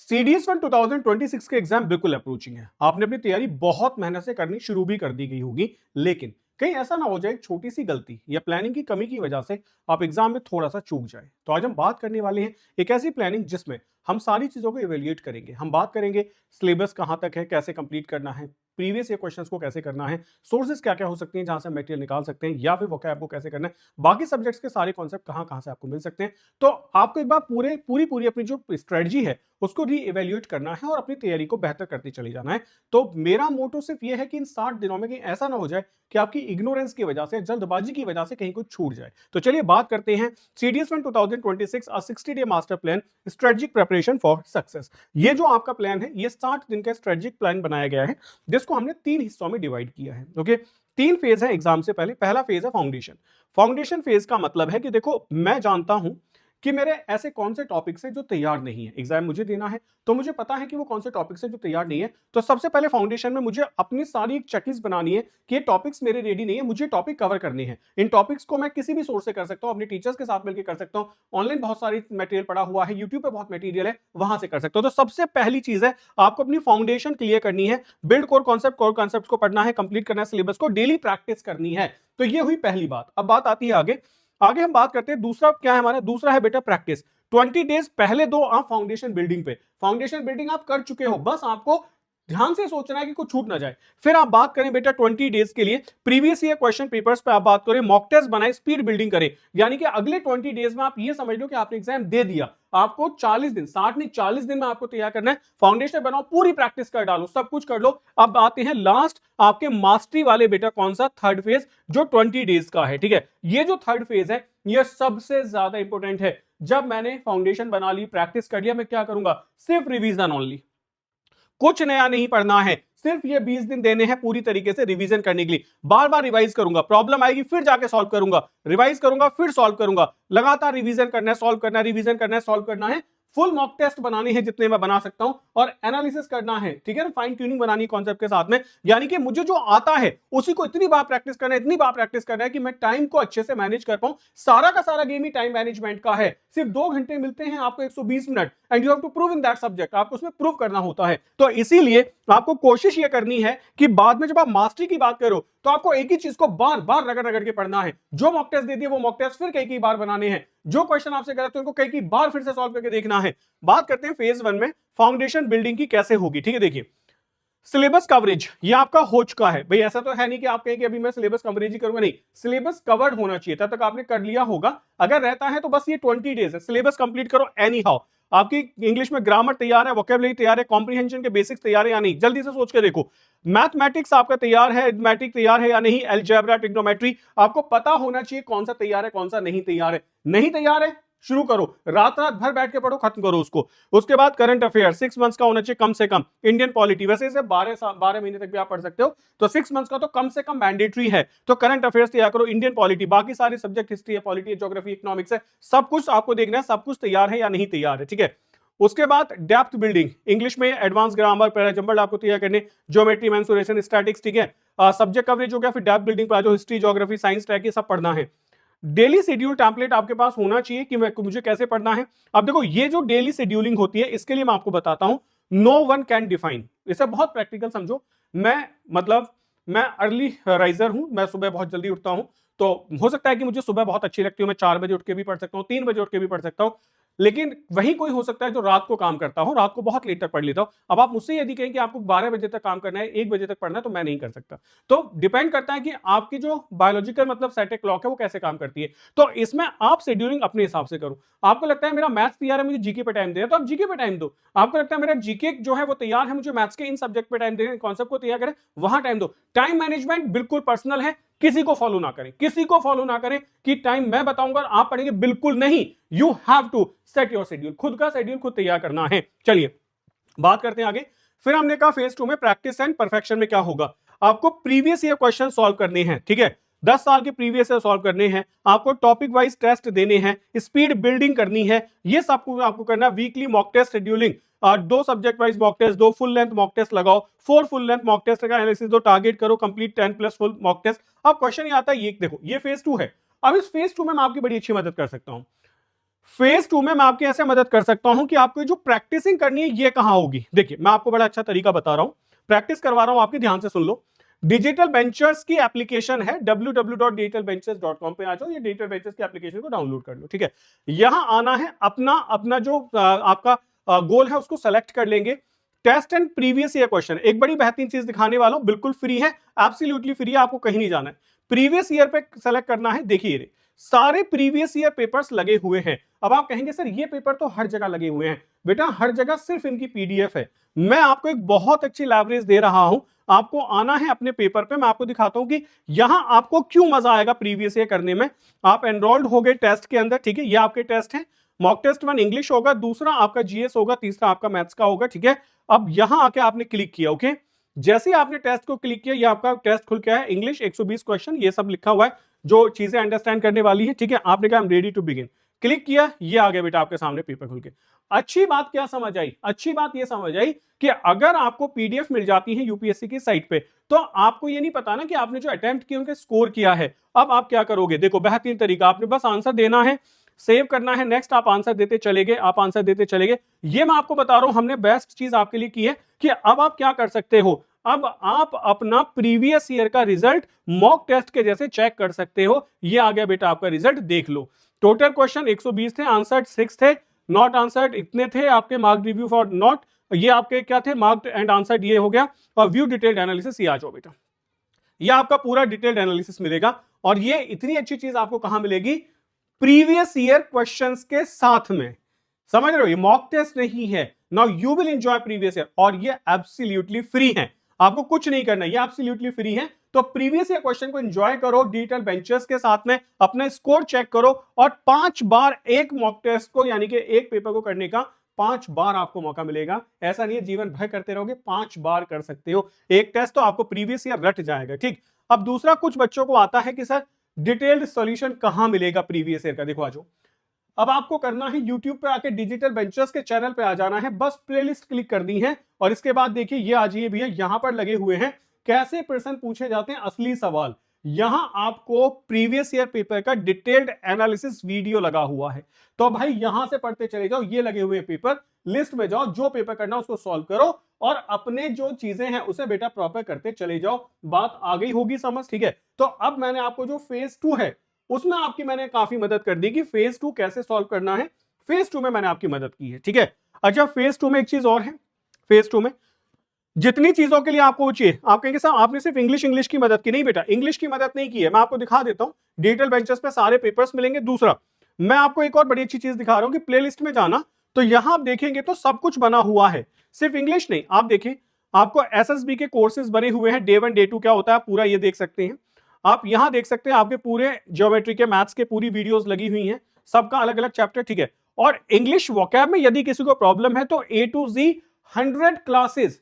CDS 1 2026 के exam बिल्कुल approaching है। आपने अपनी तैयारी बहुत मेहनत से करनी शुरू भी कर दी गई होगी, लेकिन कहीं ऐसा ना हो जाए छोटी सी गलती या प्लानिंग की कमी की वजह से आप एग्जाम में थोड़ा सा चूक जाए। तो आज हम बात करने वाले हैं एक ऐसी प्लानिंग जिसमें हम सारी चीजों को इवेल्युएट करेंगे। हम बात करेंगे सिलेबस कहां तक है, कैसे कंप्लीट करना है, प्रीवियस ईयर क्वेश्चंस को कैसे करना है, सोर्सेज क्या क्या हो सकती हैं जहां से मटेरियल निकाल सकते हैं, या फिर वोकैब को कैसे करना है, बाकी सब्जेक्ट्स के सारे कॉन्सेप्ट कहां कहां से आपको मिल सकते हैं। तो आपको एक बार पूरी पूरी अपनी जो स्ट्रेटजी है उसको री इवेल्युएट करना है और अपनी तैयारी को बेहतर करते चले जाना है। तो मेरा मोटो सिर्फ ये है कि इन 60 दिनों में कहीं ऐसा ना हो जाए कि आपकी इग्नोरेंस की वजह से, जल्दबाजी की वजह से कहीं कुछ छूट जाए। तो चलिए बात करते हैं CDS 1 2026 a 60 day master plan strategic preparation for success. ये जो आपका प्लान है, ये 60 दिन का स्ट्रेटेजिक प्लान बनाया गया है, जिसको हमने 3 हिस्सों में डिवाइड किया है। ओके, 3 फेज है एग्जाम से पहले। पहला फेज है फाउंडेशन। फाउंडेशन फेज का मतलब है कि देखो, मैं जानता हूं कि मेरे ऐसे कौन से टॉपिक्स हैं जो तैयार नहीं है, एग्जाम मुझे देना है, तो मुझे पता है कि वो कौन से टॉपिक्स हैं जो तैयार नहीं है। तो सबसे पहले फाउंडेशन में मुझे अपनी सारी एक चेकलिस्ट बनानी है कि ये टॉपिक्स मेरे रेडी नहीं है, मुझे टॉपिक कवर करने हैं। इन टॉपिक्स को मैं किसी भी सोर्स से कर सकता हूं, अपने टीचर्स के साथ मिलकर कर सकता हूं, ऑनलाइन बहुत सारी मटेरियल पड़ा हुआ है, यूट्यूब पे बहुत मटेरियल है, वहां से कर सकता हूं। तो सबसे पहली चीज है, आपको अपनी फाउंडेशन क्लियर करनी है, बिल्ड कोर कॉन्सेप्ट को पढ़ना है, कंप्लीट करना है, सिलेबस को डेली प्रैक्टिस करनी है। तो ये हुई पहली बात। अब बात आती है आगे। आगे हम बात करते हैं दूसरा क्या है हमारा। दूसरा है बेटा प्रैक्टिस। 20 डेज पहले दो आप फाउंडेशन बिल्डिंग पे। फाउंडेशन बिल्डिंग आप कर चुके हो, बस आपको ध्यान से सोचना है कि कुछ छूट ना जाए। फिर आप बात करें बेटा 20 डेज के लिए प्रीवियस ईयर क्वेश्चन पेपर्स पे आप बात करें, मॉक टेस्ट बनाए, स्पीड बिल्डिंग करें। यानी कि अगले 20 डेज में आप ये समझ लो कि आपने एग्जाम दे दिया। आपको 40 दिन, 60 नहीं 40 दिन में आपको तैयार करना है। फाउंडेशन बनाओ, पूरी प्रैक्टिस कर डालो, सब कुछ कर लो। अब आते हैं लास्ट आपके मास्टरी वाले बेटा, कौन सा, थर्ड फेज, जो 20 डेज का है। ठीक है, ये जो थर्ड फेज है ये सबसे ज्यादा इंपॉर्टेंट है। जब मैंने फाउंडेशन बना ली, प्रैक्टिस कर लिया, मैं क्या करूंगा, सिर्फ रिवीजन ओनली, कुछ नया नहीं पढ़ना है। सिर्फ ये 20 दिन देने हैं पूरी तरीके से रिवीजन करने के लिए। बार बार रिवाइज करूंगा, प्रॉब्लम आएगी फिर जाके सॉल्व करूंगा, रिवाइज करूंगा फिर सॉल्व करूंगा, लगातार रिवीजन करना है, सॉल्व करना है, रिवीजन करना है, सॉल्व करना है। फुल मॉक टेस्ट बनाने हैं जितने मैं बना सकता हूं, और एनालिसिस करना है। ठीक है ना, फाइन ट्यूनिंग बनानी है कॉन्सेप्ट के साथ में। यानी कि मुझे जो आता है उसी को इतनी बार प्रैक्टिस करना है, इतनी बार प्रैक्टिस करना है कि मैं टाइम को अच्छे से मैनेज कर पाऊं। सारा का सारा गेम ही टाइम मैनेजमेंट का है। सिर्फ 2 घंटे मिलते हैं आपको, 120 minute, and you have to prove in that subject. आपको उसमें प्रूव करना होता है। तो इसीलिए आपको कोशिश यह करनी है कि बाद में जब आप मास्टरी की बात करो तो आपको एक ही चीज को बार बार रगड़ रगड़ के पढ़ना है। जो मॉक टेस्ट दे दिए वो मॉक टेस्ट फिर कई बार बनाने हैं। जो क्वेश्चन आपसे गलत है उनको कई बार फिर से सॉल्व करके देखना है। बात करते हैं फेज 1 में फाउंडेशन बिल्डिंग की कैसे होगी। ठीक है, देखिए सिलेबस कवरेज ये आपका हो चुका है भाई। ऐसा तो है नहीं कि आप कहें कि अभी मैं सिलेबस कवरेज ही करूंगा, नहीं, सिलेबस कवर्ड होना चाहिए, तब तक आपने कर लिया होगा। अगर रहता है तो बस ये 20 डेज है, सिलेबस कंप्लीट करो एनी हाउ। आपकी इंग्लिश में ग्रामर तैयार है, वोकैबुलरी तैयार है, कॉम्प्रिहेंशन के बेसिक्स तैयार है या नहीं, जल्दी से सोच के देखो। मैथमेटिक्स आपका तैयार है, मैट्रिक तैयार है या नहीं, अलजेब्रा, ट्रिग्नोमेट्री, आपको पता होना चाहिए कौन सा तैयार है कौन सा नहीं तैयार है। नहीं तैयार है, शुरू करो, रात रात भर बैठ के पढ़ो, खत्म करो उसको। उसके बाद करंट अफेयर 6 मंथ्स का होना चाहिए कम से कम। इंडियन पॉलिटी वैसे इसे 12 महीने तक भी आप पढ़ सकते हो, तो 6 मंथ्स का तो कम से कम मैंडेटरी है। तो करंट अफेयर्स तैयार करो, इंडियन पॉलिटी, बाकी सारे सब्जेक्ट, हिस्ट्री है, पॉलिटी है, ज्योग्राफी, इकोनॉमिक्स है, सब कुछ आपको देखना है, सब कुछ तैयार है या नहीं तैयार है। ठीक है, उसके बाद डेप्थ बिल्डिंग, इंग्लिश में एडवांस ग्रामर, पैराजंबल आपको तैयार करने, ज्योमेट्री, मेंसुरेशन, स्टैटिक्स। ठीक है, सब्जेक्ट कवरेज हो गया। फिर डेप्थ बिल्डिंग पर जो हिस्ट्री, ज्योग्राफी, साइंस ट्रैक, ये सब पढ़ना है। डेली शेड्यूल टेम्पलेट आपके पास होना चाहिए कि मुझे कैसे पढ़ना है। अब देखो, ये जो डेली शेड्यूलिंग होती है इसके लिए मैं आपको बताता हूं, नो वन कैन डिफाइन। इसे बहुत प्रैक्टिकल समझो। मैं अर्ली राइजर हूं, मैं सुबह बहुत जल्दी उठता हूं, तो हो सकता है कि मुझे सुबह बहुत अच्छी लगती है, मैं 4 बजे उठ के भी पढ़ सकता हूं, 3 बजे उठ के भी पढ़ सकता हूं। लेकिन वही कोई हो सकता है जो रात को काम करता हो, रात को बहुत लेट तक पढ़ लेता हो। अब आप मुझसे यदि कहें कि आपको 12 बजे तक काम करना है, 1 बजे तक पढ़ना है, तो मैं नहीं कर सकता। तो डिपेंड करता है कि आपकी जो बायोलॉजिकल मतलब सेट क्लॉक है वो कैसे काम करती है। तो इसमें आप शेड्यूलिंग अपने हिसाब से करो। आपको लगता है मेरा मैथ्स तैयार है, मुझे जीके पे टाइम देना, तो आप जीके पे टाइम दो। आपको लगता है मेरा जीके जो है वो तैयार है, मुझे मैथ्स के इन सब्जेक्ट पे टाइम देना, कॉन्सेप्ट को तैयार करें, वहां टाइम दो। टाइम मैनेजमेंट बिल्कुल पर्सनल है, किसी को फॉलो ना करें, किसी को फॉलो ना करें कि टाइम मैं बताऊंगा और आप पढ़ेंगे, बिल्कुल नहीं। You have to set your schedule, खुद का शेड्यूल खुद तैयार करना है। चलिए बात करते हैं आगे। फिर हमने कहा फेज 2 में प्रैक्टिस एंड परफेक्शन में क्या होगा, आपको प्रीवियस ईयर क्वेश्चन सॉल्व करने हैं। ठीक है, 10 साल के प्रीवियस ईयर सॉल्व करने हैं, आपको टॉपिक वाइज टेस्ट देने हैं, स्पीड बिल्डिंग करनी है, ये सब कुछ आपको करना है। Weekly mock test scheduling, 2 subject wise mock test, 2 full length mock test लगाओ, 4 फुल लेंथ मॉक टेस्ट का एनालिसिस दो, टारगेट करो complete 10 plus full mock test. अब क्वेश्चन ये आता है, ये देखो, ये फेज 2 है। अब इस फेज 2 में मैं आपकी बड़ी अच्छी मदद कर सकता हूं। फेज 2 में मैं आपकी ऐसे मदद कर सकता हूं कि आपको जो प्रैक्टिसिंग करनी है ये कहां होगी। देखिए मैं आपको बड़ा अच्छा तरीका बता रहा हूं, प्रैक्टिस करवा रहा हूं आपकी, ध्यान से सुन लो। डिजिटल वेंचर्स की एप्लीकेशन है, www.digitalventures.com पे आ जाओ, ये डिजिटल वेंचर्स की एप्लीकेशन को डाउनलोड कर लो, ठीक है। यहां आना है, अपना अपना जो आपका गोल है उसको सेलेक्ट कर लेंगे। Test and previous year question, एक बड़ी बेहतरीन चीज दिखाने वाला हूं, बिल्कुल फ्री है, एब्सोल्युटली फ्री है, आपको कहीं नहीं जाना है। प्रीवियस ईयर पे सेलेक्ट करना है। देखिए सारे प्रीवियस ईयर पेपर्स लगे हुए हैं। अब आप कहेंगे सर ये पेपर तो हर जगह लगे हुए हैं। बेटा हर जगह सिर्फ इनकी पीडीएफ है। मैं आपको एक बहुत अच्छी लाइब्रेरी दे रहा हूं, आपको आना है अपने पेपर पे, मैं आपको दिखाता हूं कि यहां आपको क्यों मजा आएगा प्रीवियस ईयर करने में। आप एनरोल्ड हो गए टेस्ट के अंदर, ठीक है, ये आपके टेस्ट हैं। मॉक टेस्ट 1 इंग्लिश होगा, दूसरा आपका जीएस होगा, तीसरा आपका मैथ्स का होगा, ठीक है। अब यहां आके आपने क्लिक किया, ओके। जैसे ही आपने टेस्ट को क्लिक किया, ये आपका टेस्ट खुल गया है, इंग्लिश 120 क्वेश्चन, ये सब लिखा हुआ है जो चीजें अंडरस्टैंड करने वाली है, ठीक है। आपने कहा I am ready to begin, click किया, ये आ गया बेटा आपके सामने पेपर खुल के। अच्छी बात क्या समझ आई? अच्छी बात ये समझ आई कि अगर आपको पीडीएफ मिल जाती है यूपीएससी की साइट पे, तो आपको ये नहीं पता ना कि आपने जो अटेम्प्ट किए उनके स्कोर किया है। अब आप क्या करोगे? देखो बेहतरीन तरीका, आपने बस आंसर देना है, सेव करना है, नेक्स्ट आप आंसर देते चले गए, आप आंसर देते चले गए। ये मैं आपको बता रहा हूं, हमने बेस्ट चीज आपके लिए की है कि अब आप क्या कर सकते हो, अब आप अपना प्रीवियस ईयर का रिजल्ट मॉक टेस्ट के जैसे चेक कर सकते हो। ये आ गया बेटा आपका रिजल्ट, देख लो। टोटल क्वेश्चन 120 थे, आंसर्ड 6 थे, नॉट आंसर्ड इतने थे आपके, मार्क रिव्यू फॉर नॉट, ये आपके क्या थे, मार्क्ड एंड आंसर्ड ये हो गया। और व्यू डिटेल्ड एनालिसिस, ये आ जाओ बेटा, ये आपका पूरा डिटेल्ड एनालिसिस मिलेगा। और ये इतनी अच्छी चीज आपको कहां मिलेगी? प्रीवियस ईयर क्वेश्चंस के साथ में। समझ रहे हो, ये मॉक टेस्ट नहीं है। Now you will enjoy previous year, और ये एब्सोल्युटली फ्री है, आपको कुछ नहीं करना, ये एब्सोल्युटली फ्री है। तो प्रीवियस ईयर क्वेश्चन को एंजॉय करो डिजिटल वेंचर्स के साथ में, अपना स्कोर चेक करो, और 5 बार एक मॉक टेस्ट को, यानी कि एक पेपर को करने का 5 बार आपको मौका मिलेगा। ऐसा नहीं है जीवन भर करते रहोगे, 5 बार कर सकते हो एक टेस्ट, तो आपको प्रीवियस ईयर रट जाएगा, ठीक। अब दूसरा, कुछ बच्चों को आता है कि सर डिटेल्ड सॉल्यूशन कहां मिलेगा प्रीवियस ईयर का। देखो आज अब आपको करना है YouTube पे आके डिजिटल वेंचर्स के चैनल पे आ जाना है, बस प्लेलिस्ट क्लिक कर दी है, और इसके बाद देखिए ये आ जाइए भैया, यहां पर लगे हुए हैं कैसे प्रश्न पूछे जाते हैं, असली सवाल। यहां आपको प्रीवियस ईयर पेपर का डिटेल्ड एनालिसिस वीडियो लगा हुआ है, तो भाई यहां से पढ़ते चले जाओ, ये लगे हुए पेपर, लिस्ट में जाओ, जो पेपर करना उसको सॉल्व करो, और अपने जो चीजें हैं उसे बेटा प्रॉपर करते चले जाओ। बात आ गई होगी समझ, ठीक है। तो अब मैंने आपको जो फेज 2 है उसमें आपकी मैंने काफी मदद कर दी कि फेज 2 कैसे सॉल्व करना है, फेज 2 में मैंने आपकी मदद की है, ठीक है। अच्छा फेज 2 में एक चीज और है, फेज 2 में जितनी चीजों के लिए आपको चाहिए, आप कहेंगे सर आपने सिर्फ इंग्लिश की मदद की, नहीं बेटा, इंग्लिश की मदद नहीं की है, मैं आपको दिखा देता हूं, डिजिटल वेंचर्स पे सारे पेपर्स मिलेंगे। दूसरा, मैं आपको एक और बड़ी अच्छी चीज दिखा रहा हूं कि प्लेलिस्ट में जाना, तो यहां आप देखेंगे तो सब कुछ बना हुआ है, सिर्फ इंग्लिश नहीं। आप देखें, आपको एसएसबी के कोर्सेज बने हुए हैं, डे 1 डे 2 क्या होता है पूरा ये देख सकते हैं। आप यहां देख सकते हैं आपके पूरे ज्योमेट्री के, मैथ्स के पूरी वीडियोस लगी हुई हैं, सबका अलग अलग चैप्टर, ठीक है। और इंग्लिश वोकैब में यदि किसी को प्रॉब्लम है तो A to Z 100 classes,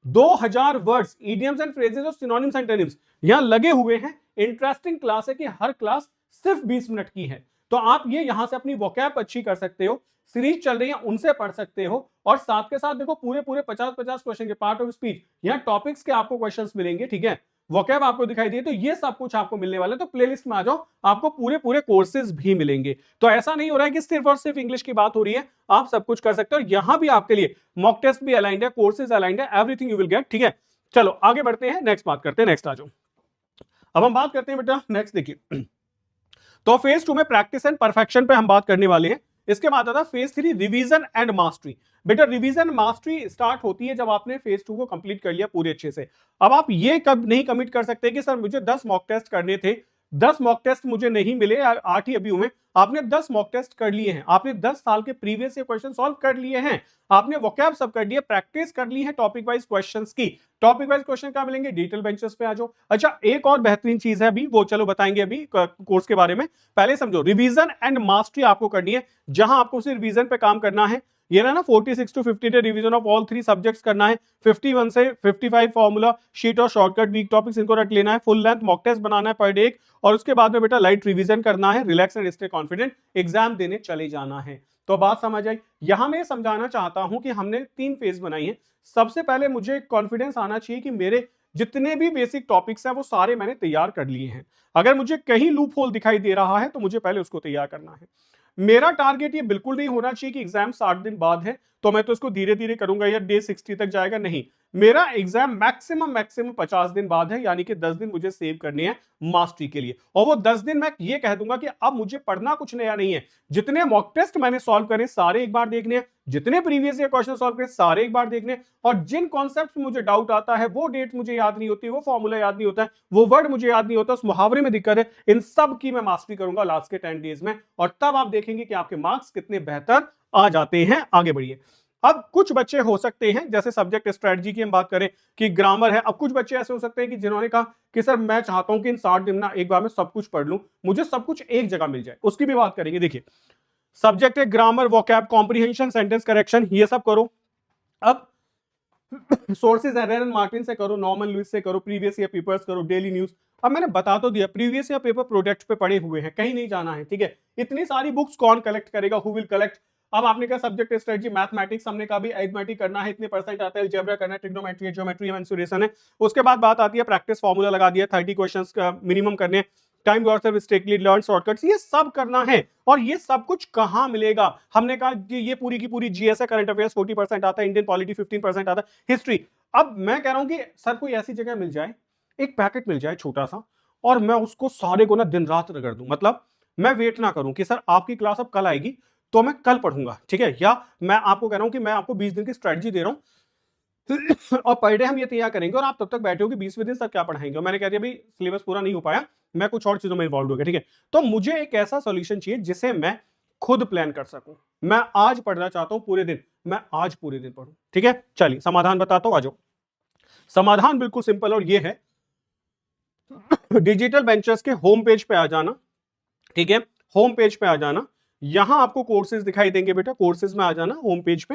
2000 words, idioms and phrases और सिनोनिम्स एंड एंटोनिम्स यहां लगे हुए हैं। इंटरेस्टिंग क्लास है कि हर क्लास सिर्फ 20 मिनट की है, तो आप ये यहां से अपनी वोकैब अच्छी कर सकते हो, सीरीज चल रही है उनसे पढ़ सकते हो, और साथ के साथ देखो पूरे पूरे 50-50 क्वेश्चन के पार्ट ऑफ स्पीच, यहां टॉपिक्स के आपको क्वेश्चंस मिलेंगे, ठीक है। वोकैब आपको दिखाई दिए, तो ये सब कुछ आपको मिलने वाला है। तो प्लेलिस्ट में आ जाओ, आपको पूरे पूरे कोर्सेज भी मिलेंगे। तो ऐसा नहीं हो रहा है कि सिर्फ और सिर्फ इंग्लिश की बात हो रही है, आप सब कुछ कर सकते हो। यहां भी आपके लिए मॉक टेस्ट भी अलाइंड है, कोर्सेज अलाइंड है, एवरीथिंग यू विल गेट, ठीक है। चलो आगे बढ़ते हैं, नेक्स्ट बात करते हैं, नेक्स्ट आ जाओ। अब हम बात करते हैं बेटा नेक्स्ट, देखिए तो फेज 2 में प्रैक्टिस एंड परफेक्शन पे हम बात करने वाले हैं। इसके बाद आता है फेज 3 रिवीजन एंड मास्टरी। बेटा रिवीजन मास्टरी स्टार्ट होती है जब आपने फेज 2 को कंप्लीट कर लिया पूरे अच्छे से। अब आप ये कब नहीं कमिट कर सकते कि सर मुझे 10 मॉक टेस्ट करने थे, 10 मॉक टेस्ट मुझे नहीं मिले, 8 ही अभी हुए। आपने 10 मॉक टेस्ट कर लिए हैं, आपने 10 साल के प्रीवियस ईयर क्वेश्चन सॉल्व कर लिए हैं, आपने वोकैब सब कर लिया, प्रैक्टिस कर ली है टॉपिक वाइज क्वेश्चंस की। टॉपिक वाइज क्वेश्चन कहां मिलेंगे? डिजिटल वेंचर्स पे आ जाओ। अच्छा एक और बेहतरीन चीज है अभी, वो चलो बताएंगे अभी कोर्स के बारे में, पहले समझो रिवीजन एंड मास्टरी आपको करनी है, जहां आपको सिर्फ रिवीजन पे काम करना है। ये ना 46 to 50 day revision of all 3 subjects करना है, 51 से 55 फॉर्मूला शीट और शॉर्टकट वीक टॉपिक्स इनको रख लेना है, फुल लेंथ मॉक टेस्ट बनाना है पर डे, और उसके बाद में बेटा लाइट रिवीजन करना है, relax and stay confident, exam देने चले जाना है। तो बात समझ आई। यहां मैं समझाना चाहता हूं कि हमने 3 फेज बनाई है। सबसे पहले मुझे कॉन्फिडेंस आना चाहिए कि मेरे जितने भी बेसिक टॉपिक्स हैं वो सारे मैंने तैयार कर लिए हैं। अगर मुझे कहीं लूप होल दिखाई दे रहा है तो मुझे पहले उसको तैयार करना है। मेरा टारगेट ये बिल्कुल नहीं होना चाहिए कि एग्जाम 60 दिन बाद है तो मैं तो इसको धीरे धीरे करूंगा या डे 60 तक जाएगा, नहीं। मेरा एग्जाम मैक्सिमम 50 दिन बाद है, यानी कि 10 दिन मुझे सेव करनी है मास्टरी के लिए। और वो 10 दिन मैं ये कह दूंगा कि अब मुझे पढ़ना कुछ नया नहीं है, जितने मॉक टेस्ट मैंने सॉल्व करे सारे एक बार देखने हैं, जितने प्रीवियस ईयर क्वेश्चन सॉल्व करे सारे एक बार देखने हैं, और जिन कॉन्सेप्ट मुझे डाउट आता है, वो डेट मुझे याद नहीं होती, वो फॉर्मूला याद नहीं होता है, वो वर्ड मुझे याद नहीं होता, उस मुहावरे में दिक्कत है, इन सब की मैं मास्टरी करूंगा लास्ट के 10 डेज में, और तब आप देखेंगे कि आपके मार्क्स कितने बेहतर आ जाते हैं। आगे बढ़िए। अब कुछ बच्चे हो सकते हैं, जैसे सब्जेक्ट स्ट्रेटजी की हम बात करें कि ग्रामर है, अब कुछ बच्चे ऐसे हो सकते हैं कि जिन्होंने कहा कि सर मैं चाहता हूं कि इन 60 दिन ना एक बार में सब कुछ पढ़ लूं, मुझे सब कुछ एक जगह मिल जाए, उसकी भी बात करेंगे। देखिए सब्जेक्ट है grammar, vocab, comprehension, sentence correction, ये सब करो। अब सोर्सेज है, रेरन मार्टिन से करो, नॉर्मन लुइस से करो, प्रीवियस ईयर पेपर्स करो, डेली न्यूज। अब मैंने बता तो दिया प्रीवियस ईयर पेपर प्रोडक्ट पे पड़े हुए हैं, कहीं नहीं जाना है, ठीक है। इतनी सारी बुक्स कौन कलेक्ट करेगा, हु विल कलेक्ट। अब आपने कहा सब्जेक्ट स्ट्रेटजी मैथमेटिक्स, हमने कहा भी अरिथमेटिक करना है, इतने परसेंट आता है, अलजेब्रा करना है, ट्रिग्नोमेट्री, ज्योमेट्री, मेंसुरेशन है। उसके बाद बात आती है प्रैक्टिस, फार्मूला लगा दिया, 30 क्वेश्चंस का मिनिमम करने, time yourself strictly, learn shortcuts, ये सब करना है। और ये सब कुछ कहां मिलेगा, हमने कहा कि ये पूरी की पूरी जीएस है, करंट अफेयर्स 40% आता है, इंडियन पॉलिटी 15% आता है, हिस्ट्री। अब मैं कह रहा हूं कि सर कोई ऐसी जगह मिल जाए, एक पैकेट मिल जाए छोटा सा, और मैं उसको सारे को ना दिन रात रगड़ दूं। मतलब मैं वेट ना करूं कि सर आपकी क्लास अब कल आएगी तो मैं कल पढ़ूंगा, ठीक है, या मैं आपको कह रहा हूं कि मैं आपको 20 दिन की स्ट्रेटजी दे रहा हूं और पर डे हम ये तैयार करेंगे, और आप तब तक बैठे हो कि 20वें दिन सर क्या पढ़ाएंगे, और मैंने कह दिया भाई सिलेबस पूरा नहीं हो पाया, मैं कुछ और चीजों में इन्वॉल्व हो गया, ठीक है। तो मुझे एक ऐसा सॉल्यूशन चाहिए जिसे मैं खुद प्लान कर सकूं। मैं आज पढ़ना चाहता हूं पूरे दिन, मैं आज पूरे दिन पढ़ूं, ठीक है। चलिए समाधान बताता हूं, आ जाओ। समाधान बिल्कुल सिंपल और ये है, डिजिटल वेंचर्स के होम पेज पे आ जाना, ठीक है, होम पेज पे आ जाना, यहां आपको कोर्सेज दिखाई देंगे बेटा, कोर्सेज में आ जाना होम पेज पे,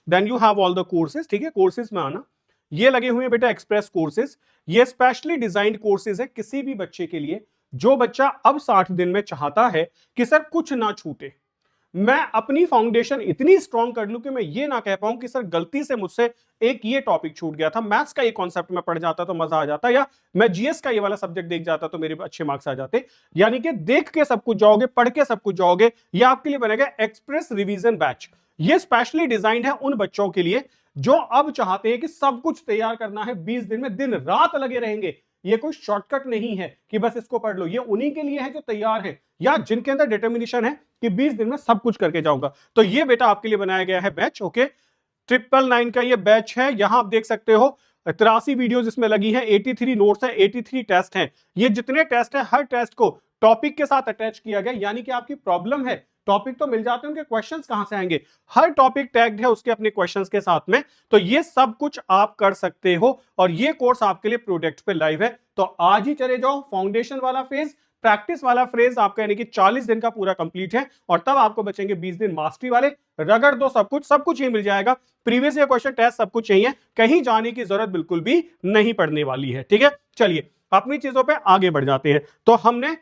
then you have all the courses, ठीक है, कोर्सेज में आना, ये लगे हुए हैं बेटा एक्सप्रेस कोर्सेज, ये स्पेशली डिजाइंड कोर्सेज है किसी भी बच्चे के लिए, जो बच्चा अब 60 दिन में चाहता है कि सर कुछ ना छूटे, मैं अपनी फाउंडेशन इतनी स्ट्रांग कर लूं कि मैं ये ना कह पाऊं कि सर गलती से मुझसे एक ये टॉपिक छूट गया था, मैथ्स का ये कॉन्सेप्ट में पढ़ जाता तो मजा आ जाता, या मैं जीएस का ये वाला सब्जेक्ट देख जाता तो मेरे अच्छे मार्क्स आ जाते। यानी कि देख के सब कुछ जाओगे, पढ़ के सब कुछ जाओगे, ये आपके लिए बनेगा एक्सप्रेस रिवीजन बैच। ये स्पेशली डिजाइंड है उन बच्चों के लिए जो अब चाहते हैं कि सब कुछ तैयार करना है 20 दिन में, दिन रात लगे रहेंगे। ये कोई शॉर्टकट नहीं है कि बस इसको पढ़ लो, ये उन्हीं के लिए है जो तैयार है या जिनके अंदर डिटर्मिनेशन है कि 20 दिन में सब कुछ करके जाऊंगा। तो ये बेटा आपके लिए बनाया गया है बैच, ओके। 999 का ये बैच है, यहां आप देख सकते हो 83 वीडियोस इसमें लगी है, 83 नोट्स है, 83 टेस्ट हैं। ये जितने टेस्ट है हर टेस्ट को टॉपिक के साथ अटैच किया गया, यानी कि आपकी प्रॉब्लम है, टॉपिक तो मिल जाते हैं, उनके क्वेश्चंस कहां से आएंगे, हर टॉपिक टैग्ड है उसके अपने क्वेश्चंस के साथ में। तो ये सब कुछ आप कर सकते हो, और ये कोर्स आपके लिए प्रोडक्ट पे लाइव है। तो आज ही चले जाओ, फाउंडेशन वाला फेज, प्रैक्टिस वाला फ्रेज आपका यानी कि 40 दिन का पूरा कंप्लीट है, और तब आपको बचेंगे 20 दिन मास्टरी वाले। रगड़ दो सब कुछ, सब कुछ ही मिल जाएगा, प्रीवियस ईयर क्वेश्चन टेस्ट सब कुछ चाहिए, कहीं जाने की जरूरत बिल्कुल भी नहीं पड़ने वाली है, ठीक है। चलिए अपनी चीजों पे आगे बढ़ जाते हैं। तो हमने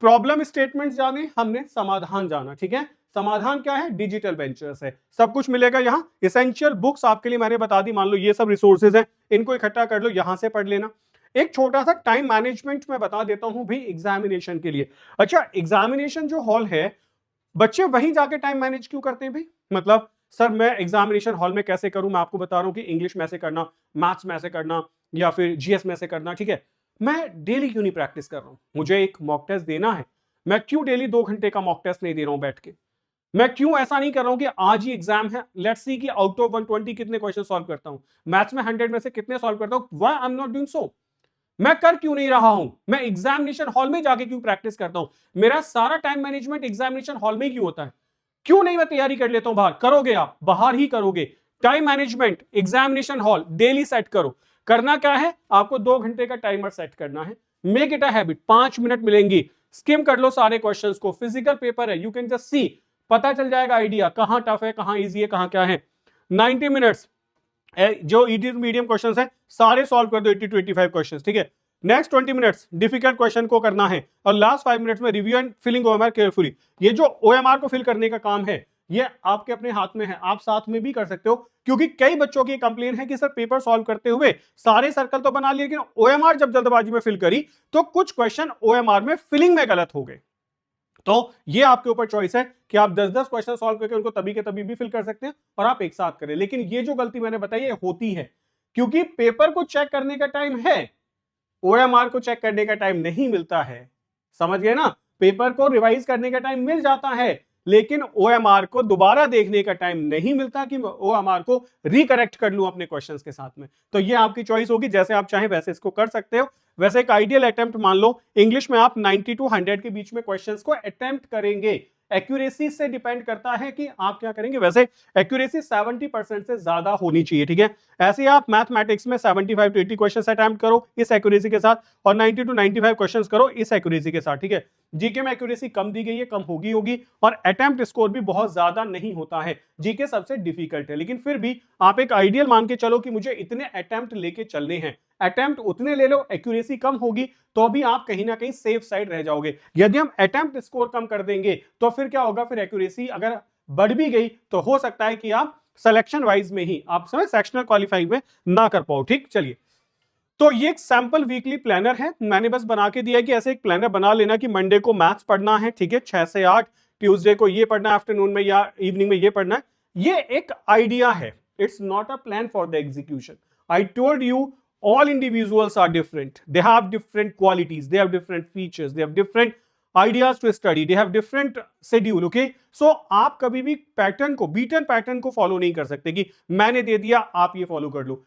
प्रॉब्लम स्टेटमेंट जाने, हमने समाधान जाना, ठीक है। समाधान क्या है, डिजिटल वेंचर्स है, सब कुछ मिलेगा यहां। एसेंशियल बुक्स आपके लिए मैंने बता दी, मान लो ये सब रिसोर्सेज है, इनको इकट्ठा कर लो, यहां से पढ़ लेना। एक छोटा सा टाइम मैनेजमेंट मैं बता देता हूं भी एग्जामिनेशन के लिए। अच्छा, एग्जामिनेशन जो हॉल है, बच्चे वहीं जाके टाइम मैनेज क्यों करते हैं भाई, मतलब सर मैं एग्जामिनेशन हॉल में कैसे करूं, मैं आपको बता रहा हूं कि इंग्लिश में ऐसे करना, मैथ्स में ऐसे करना, या फिर जीएस में ऐसे करना, ठीक है। मैं डेली क्यों नहीं प्रैक्टिस कर रहा हूं, मुझे एक मॉक टेस्ट देना है, मैं क्यों डेली 2 घंटे का मॉक टेस्ट नहीं दे रहा हूं बैठ के, मैं क्यों ऐसा नहीं कर रहा हूं कि आज ही एग्जाम है, लेट्स सी कि आउट ऑफ 120 कितने क्वेश्चन सॉल्व करता हूं, मैथ्स में 100 में से कितने सॉल्व करता हूं, why I am not doing so, मैं कर क्यों नहीं रहा हूं, मैं एग्जामिनेशन हॉल में जाके क्यों प्रैक्टिस करता हूं, मेरा सारा टाइम मैनेजमेंट एग्जामिनेशन हॉल में क्यों होता है, क्यों नहीं मैं तैयारी कर लेता हूं बाहर, करोगे आप बाहर ही करोगे। Time management examination hall daily set करो। करना क्या है, आपको 2 घंटे का टाइमर सेट करना है, make it a habit, 5 minute मिलेंगी, स्किम कर लो सारे क्वेश्चंस को, फिजिकल पेपर है, यू कैन जस्ट सी, पता चल जाएगा आइडिया कहां टफ है, कहां इजी है, कहां क्या है। 90 मिनट्स जो ईजी मीडियम क्वेश्चंस हैं सारे सॉल्व कर दो, 80 to 85 क्वेश्चंस, ठीक है। नेक्स्ट 20 मिनट्स डिफिकल्ट क्वेश्चन को करना है, और लास्ट 5 मिनट्स में review and filling OMR carefully. ये जो ओएमआर को फिल करने का काम है ये आपके अपने हाथ में है, आप साथ में भी कर सकते हो, क्योंकि कई बच्चों की कंप्लेन है कि सर पेपर सॉल्व करते हुए सारे सर्कल तो बना लिए, लेकिन ओएमआर जब जल्दबाजी में फिल करी तो कुछ क्वेश्चन ओएमआर में फिलिंग में गलत हो गए। तो ये आपके ऊपर चॉइस है कि आप 10-10 क्वेश्चन सॉल्व करके उनको तभी के तभी भी फिल कर सकते हैं और आप एक साथ करें। लेकिन ये जो गलती मैंने बताई है होती है, क्योंकि पेपर को चेक करने का टाइम है, ओएमआर को चेक करने का टाइम नहीं मिलता है। समझ गए ना? पेपर को रिवाइज करने का टाइम मिल जाता है, लेकिन ओएमआर को दोबारा देखने का टाइम नहीं मिलता कि ओएमआर को रिकरेक्ट कर लूं अपने क्वेश्चंस के साथ में। तो ये आपकी चॉइस होगी, जैसे आप चाहें वैसे इसको कर सकते हो। वैसे एक आइडियल अटेम्प्ट मान लो, इंग्लिश में आप 90 टू 100 के बीच में क्वेश्चंस को अटेम्प्ट करेंगे। एक्यूरेसी से डिपेंड करता है कि आप क्या करेंगे। वैसे एक्यूरेसी 70% से ज्यादा होनी चाहिए, ठीक है। ऐसे आप मैथमेटिक्स में 75 टू 80 क्वेश्चन अटेम्प्ट करो इस एक्यूरेसी के साथ, और 90 टू 95 क्वेश्चन करो इस एक्यूरेसी के साथ, ठीक है। जीके में एक्यूरेसी कम दी गई है, कम होगी, और अटेम्प्ट स्कोर भी बहुत ज्यादा नहीं होता है। जीके सबसे डिफिकल्ट है, लेकिन फिर भी आप एक आइडियल मान के चलो कि मुझे इतने अटेम्प्ट लेके चलने हैं, अटेम्प्ट उतने ले लो, एक्यूरेसी कम होगी तो भी आप कहीं ना कहीं सेफ साइड रह जाओगे। यदि हम अटेम्प्ट स्कोर कम कर देंगे तो फिर क्या होगा, फिर एक्यूरेसी अगर बढ़ भी गई तो हो सकता है कि आप सिलेक्शन वाइज में ही आप समझ सेक्शनल क्वालिफाइंग में ना कर पाओ, ठीक। चलिए, तो ये एक सैंपल वीकली प्लानर है, मैंने बस बना के दिया है कि ऐसे एक प्लानर बना लेना कि मंडे को मैथ्स पढ़ना है, ठीक है, 6 से 8, ट्यूसडे को ये पढ़ना है आफ्टरनून में या इवनिंग में ये पढ़ना है। ये एक आइडिया है, it's not a plan for the execution. I told you all individuals are different, they have different qualities, they have different features, they have different ideas to study, they have different schedule, okay। so आप कभी भी pattern को, beaten pattern को follow नहीं कर सकते कि मैंने दे दिया आप ये फॉलो कर लो।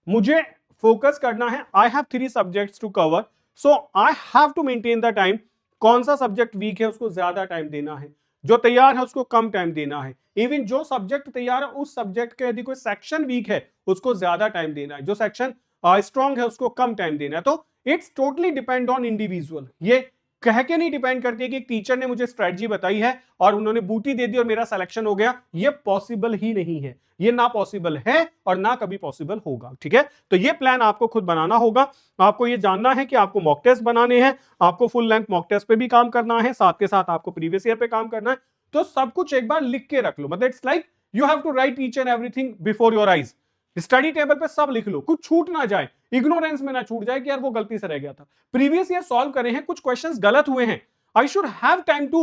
मुझे फोकस करना है, I have 3 subjects to cover, so I have to maintain the time. कौन सा सब्जेक्ट वीक है उसको ज्यादा टाइम देना है, जो तैयार है उसको कम टाइम देना है। इवन जो सब्जेक्ट तैयार है उस सब्जेक्ट के यदि कोई सेक्शन वीक है उसको ज्यादा टाइम देना है, जो सेक्शन स्ट्रॉन्ग है उसको कम टाइम देना है। तो it's totally depend on individual. ये कह के नहीं डिपेंड करती है कि एक टीचर ने मुझे स्ट्रेटजी बताई है और उन्होंने बूटी दे दी और मेरा सिलेक्शन हो गया, ये पॉसिबल ही नहीं है, ये ना पॉसिबल है और ना कभी पॉसिबल होगा, ठीक है। तो ये प्लान आपको खुद बनाना होगा। आपको ये जानना है कि आपको मॉक टेस्ट बनाने हैं, आपको फुल लेंथ मॉक टेस्ट पे भी काम करना है, साथ के साथ आपको प्रीवियस ईयर पे काम करना है। तो सब कुछ एक बार लिख के रख लो, मतलब it's like you have to write each and everything before your eyes. Study table पे सब लिख लो, कुछ छूट ना जाए, इग्नोरेंस में ना छूट जाए कि यार वो गलती से रह गया था, प्रीवियस ईयर सॉल्व करे हैं, कुछ क्वेश्चंस गलत हुए हैं, I should have time to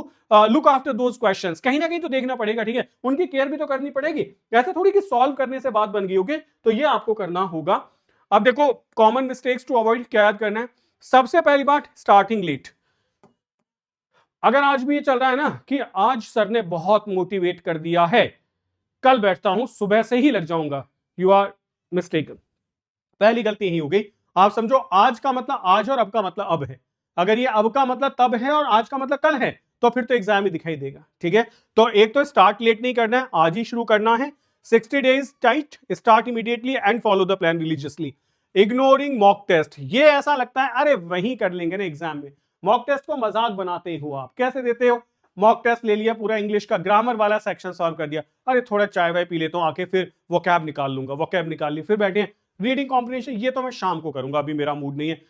look after those questions. कहीं ना कहीं तो देखना पड़ेगा, ठीक है, उनकी केयर भी तो करनी पड़ेगी। ऐसे थोड़ी कि सॉल्व करने से बात बन गई, ओके। तो ये आपको करना होगा। अब देखो, कॉमन मिस्टेक्स टू अवॉइड क्या याद करना है। सबसे पहली बात, स्टार्टिंग लेट। अगर आज भी ये चल रहा है ना कि आज सर ने बहुत मोटिवेट कर दिया है, कल बैठता हूं सुबह से ही लग जाऊंगा, यू आर मिस्टेकन। पहली गलती यही हो गई। आप समझो आज का मतलब आज और अब का मतलब अब है। अगर ये अब का मतलब तब है और आज का मतलब कल है तो फिर तो एग्जाम ही दिखाई देगा, ठीक है। तो एक तो स्टार्ट लेट नहीं करना है, आज ही शुरू करना है। 60 days tight, start immediately and follow the plan religiously. Ignoring mock test, ये ऐसा लगता है अरे वही कर लेंगे ना एग्जाम में। मॉक टेस्ट को मजाक बनाते हो आप, कैसे देते हो। मॉक टेस्ट ले लिया, पूरा इंग्लिश का ग्रामर वाला सेक्शन सॉल्व कर दिया, अरे थोड़ा चाय वाय पी लेता हूं आके, फिर वो कैब निकाल लूंगा, वो कैब निकाल ली, फिर बैठे रीडिंग कॉम्प्रिहेंशन, ये तो मैं शाम को करूंगा, अभी मेरा मूड नहीं है।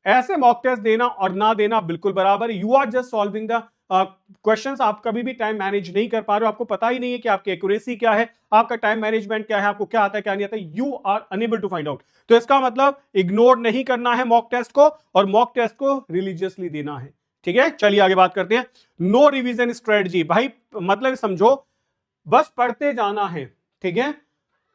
ऐसे मॉक टेस्ट देना और ना देना बिल्कुल बराबर। You are just solving the questions, आप कभी भी टाइम मैनेज नहीं कर पा रहे हो, आपको पता ही नहीं है कि आपकी एक्यूरेसी क्या है, आपका टाइम मैनेजमेंट क्या है, आपको क्या आता है क्या नहीं आता, you are unable to find out. तो इसका मतलब इग्नोर नहीं करना है मॉक टेस्ट को, और मॉक टेस्ट को रिलीजियसली देना है, ठीक है। चलिए आगे बात करते हैं। नो रिवीजन स्ट्रेटजी, भाई मतलब समझो बस पढ़ते जाना है, ठीक है।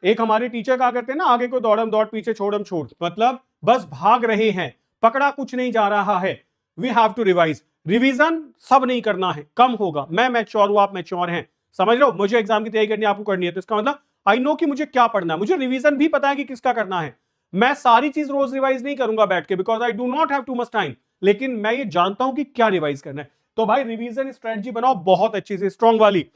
एक हमारे टीचर कहा करते हैं ना, आगे को दौड़म दौड़ पीछे छोड़म छोड़, मतलब बस भाग रहे हैं, पकड़ा कुछ नहीं जा रहा है। We have to revise. Revision सब नहीं करना है, कम होगा। मैं मैच्योर हूं, आप मैच्योर हैं, समझ लो। मुझे एग्जाम की तैयारी करनी है, आपको करनी है, तो इसका मतलब आई नो कि मुझे क्या पढ़ना है, मुझे रिवीजन भी पता है कि किसका करना है। मैं सारी चीज रोज रिवाइज नहीं करूंगा बैठ के, because I do not have too much time, लेकिन मैं ये जानता हूं कि क्या रिवाइज करना है। तो भाई रिवीजन स्ट्रेटजी बनाओ बहुत अच्छी से, स्ट्रॉन्ग वाली।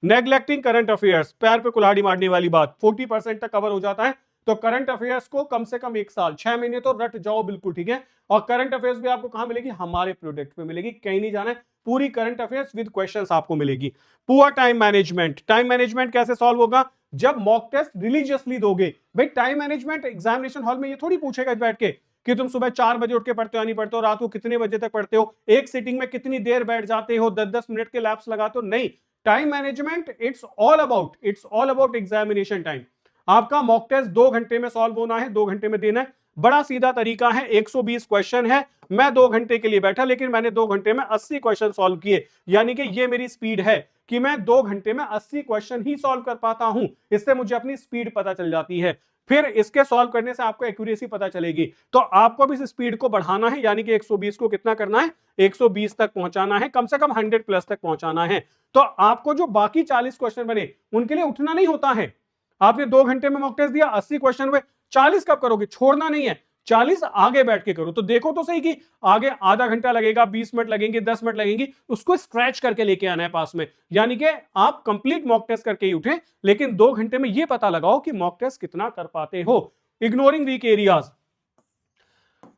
नेग्लेक्टिंग करंट अफेयर्स, पैर पे कुल्हाड़ी मारने वाली बात, 40% तक कवर हो जाता है। तो करंट अफेयर्स को कम से कम 1 साल 6 महीने तो रट जाओ बिल्कुल, ठीक है। और करंट अफेयर्स भी आपको कहां मिलेगी, हमारे प्रोडक्ट पे मिलेगी, कहीं नहीं जाना है। पूरी करंट अफेयर्स विद क्वेश्चंस आपको मिलेगी। Poor time management, time management कैसे सॉल्व होगा, जब मॉक टेस्ट रिलीजियसली दोगे। भाई टाइम मैनेजमेंट एग्जामिनेशन हॉल में ये थोड़ी पूछेगा बैठ के कि तुम सुबह 4 बजे उठ के पढ़ते हो या नहीं पढ़ते हो, रात को कितने बजे तक पढ़ते हो, एक सिटिंग में कितनी देर बैठ जाते हो, 10-10 मिनट के लैप्स लगाते हो, नहीं। Time management it's all about examination time. आपका मॉक टेस्ट 2 घंटे में सॉल्व होना है, 2 घंटे में देना है। बड़ा सीधा तरीका है, 120 क्वेश्चन है, मैं 2 घंटे के लिए बैठा, लेकिन मैंने 2 घंटे में 80 क्वेश्चन सॉल्व किए, यानी कि ये मेरी स्पीड है कि मैं 2 घंटे में 80 क्वेश्चन ही सॉल्व कर पाता हूं। इससे मुझे अपनी स्पीड पता चल जाती है। फिर इसके सॉल्व करने से आपको एक्यूरेसी पता चलेगी। तो आपको भी इस स्पीड को बढ़ाना है, यानी कि 120 को कितना करना है, 120 तक पहुंचाना है, कम से कम 100 प्लस तक पहुंचाना है। तो आपको जो बाकी 40 क्वेश्चन बने उनके लिए उठना नहीं होता है। आपने 2 घंटे में मॉक टेस्ट दिया, 80 क्वेश्चन हुए, 40 कब करोगे, छोड़ना नहीं है, 40 आगे बैठ के करो। तो देखो तो सही कि आगे आधा घंटा लगेगा, 20 मिनट लगेंगे, 10 मिनट लगेंगे, उसको स्क्रैच करके लेके आना है पास में। यानी कि आप कंप्लीट मॉक टेस्ट करके ही उठे, लेकिन 2 घंटे में यह पता लगाओ कि मॉक टेस्ट कितना कर पाते हो। इग्नोरिंग वीक एरियाज,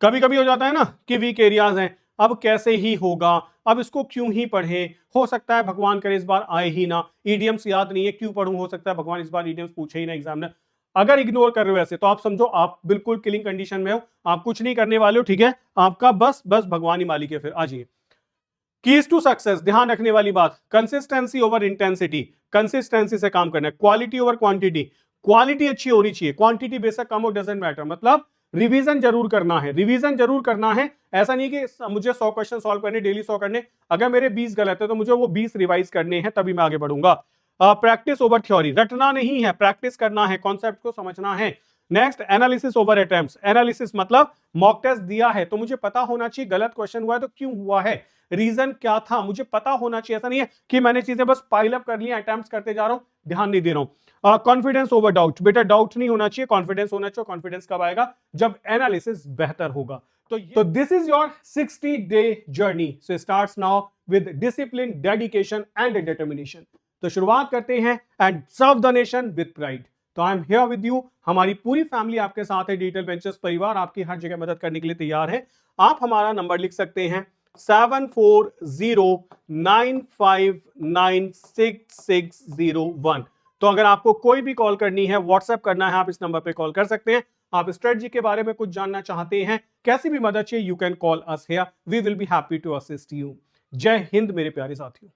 कभी कभी हो जाता है ना कि वीक एरियाज हैं, अब कैसे ही होगा, अब इसको क्यों ही पढ़े, हो सकता है भगवान करे इस बार आए ही ना, ईडीएम्स याद नहीं है क्यों पढ़ूं, हो सकता है भगवान इस बार ईडीएम्स पूछे ही ना एग्जामिनर। अगर इग्नोर कर रहे हो ऐसे, तो आप समझो आप बिल्कुल किलिंग कंडीशन में हो, आप कुछ नहीं करने वाले हो, ठीक है, आपका बस भगवान ही मालिक है। फिर आ जाइए, कीज टू सक्सेस, ध्यान रखने वाली बात, कंसिस्टेंसी ओवर इंटेंसिटी, कंसिस्टेंसी से काम करना है, क्वालिटी ओवर क्वांटिटी, क्वालिटी अच्छी होनी चाहिए, क्वांटिटी बेशक कम हो, डजंट मैटर, मतलब रिवीजन जरूर करना है, रिवीजन जरूर करना है। ऐसा नहीं कि मुझे 100 क्वेश्चन सॉल्व करने, डेली 100 करने, अगर मेरे 20 गलत है तो मुझे वो 20 रिवाइज करने हैं, तभी मैं आगे बढ़ूंगा। प्रैक्टिस ओवर थ्योरी, रटना नहीं है, प्रैक्टिस करना है, कॉन्सेप्ट को समझना है। Next, analysis over attempts, analysis मतलब मॉक टेस्ट दिया है तो मुझे पता होना चाहिए गलत क्वेश्चन हुआ है तो क्यों हुआ है, रीजन क्या था, मुझे पता होना चाहिए। ऐसा नहीं है कि मैंने चीजें बस पाइल अप कर ली, अटेम्प्ट्स करते जा रहा हूं, ध्यान नहीं दे रहा हूं। कॉन्फिडेंस ओवर डाउट, बेटा डाउट नहीं होना चाहिए, कॉन्फिडेंस होना चाहिए। कॉन्फिडेंस कब आएगा, जब एनालिसिस बेहतर होगा। तो this is your 60-day journey, so starts now with discipline, dedication and determination. तो शुरुआत करते हैं, and serve the nation with pride. तो I am here with you, हमारी पूरी फैमिली आपके साथ है, डिजिटल वेंचर्स परिवार आपकी हर जगह मदद करने के लिए तैयार है। आप हमारा नंबर लिख सकते हैं 7409596601। तो अगर आपको कोई भी कॉल करनी है, व्हाट्सएप करना है, आप इस नंबर पे कॉल कर सकते हैं। आप स्ट्रेटजी के बारे में कुछ जानना चाहते हैं, कैसी भी मदद चाहिए, you can call us here, we will be happy to assist you. जय हिंद मेरे प्यारे साथियों।